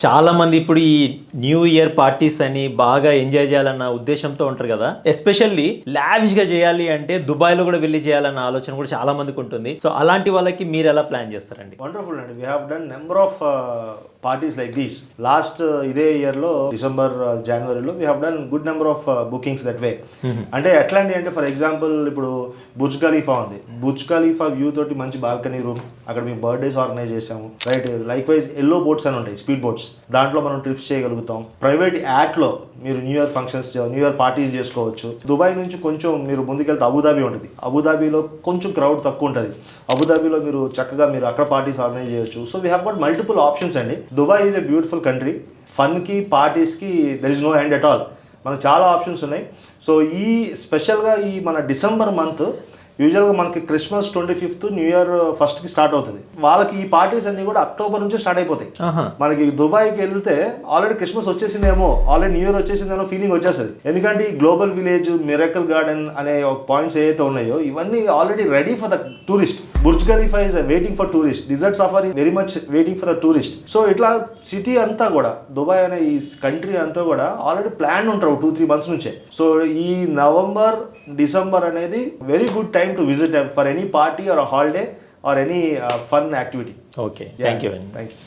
చాలా మంది ఇప్పుడు ఈ న్యూ ఇయర్ పార్టీస్ అని బాగా ఎంజాయ్ చేయాలన్న ఉద్దేశంతో ఉంటారు కదా. ఎస్పెషల్లీ లావిష్ గా చేయాలి అంటే దుబాయ్ లో కూడా వెళ్ళి చేయాలన్న ఆలోచన కూడా చాలా మందికి ఉంటుంది. సో అలాంటి వాళ్ళకి మీరు ఎలా ప్లాన్ చేస్తారండి? వండర్ఫుల్ అండి. We have done number of parties like these last ఇదే ఇయర్లో డిసెంబర్ జనవరిలో we have done good number of bookings that way. అంటే ఎట్లాంటి అంటే ఫర్ ఎగ్జాంపుల్ ఇప్పుడు బుర్జ్ ఖలీఫా ఉంది. బుర్జ్ ఖలీఫా వ్యూ తోటి మంచి బాల్కనీ రూమ్, అక్కడ మేము బర్త్డేస్ ఆర్గనైజ్ చేసాము. Right, like wise yellow boats అని ఉంటాయి, స్పీడ్ బోట్స్, దాంట్లో మనం ట్రిప్స్ చేయగలుగుతాం. ప్రైవేట్ యాట్లో మీరు new year functions, new year parties చేసుకోవచ్చు. దుబాయ్ నుంచి కొంచెం మీరు ముందుకెళ్తే అబుదాబి ఉంటుంది. అబుదాబిలో కొంచెం క్రౌడ్ తక్కువ ఉంటుంది. అబుదాబిలో మీరు చక్కగా మీరు అక్కడ పార్టీస్ ఆర్గనైజ్ చేయొచ్చు. So we have got multiple options అండి. Dubai is a beautiful country. ఫన్కి, పార్టీస్కి there is no end at all. మనకు చాలా ఆప్షన్స్ ఉన్నాయి. సో ఈ స్పెషల్గా ఈ మన డిసెంబర్ మంత్ యూజువల్గా మనకి Christmas 25th, new year 1st start అవుతుంది. వాళ్ళకి ఈ పార్టీస్ అన్ని కూడా అక్టోబర్ నుంచి స్టార్ట్ అయిపోతాయి. మనకి దుబాయ్కి వెళ్తే ఆల్రెడీ క్రిస్మస్ వచ్చేసిందేమో, ఆల్రెడీ న్యూ ఇయర్ వచ్చేసిందేమో ఫీలింగ్ వచ్చేస్తుంది. ఎందుకంటే ఈ గ్లోబల్ విలేజ్, మిరకల్ గార్డెన్ అనే పాయింట్స్ ఏవైతే ఉన్నాయో ఇవన్నీ already ready for the tourist. Burj Khalifa is waiting for tourist. Desert safari very much waiting for the tourist. So ఇట్లా సిటీ అంతా కూడా, దుబాయ్ అనే ఈ కంట్రీ అంతా కూడా ఆల్రెడీ ప్లాన్ ఉంటారు 2-3 months నుంచే. సో ఈ నవంబర్, డిసెంబర్ అనేది very good time to visit for any party or a holiday or any fun activity. Okay, thank you. Thank you.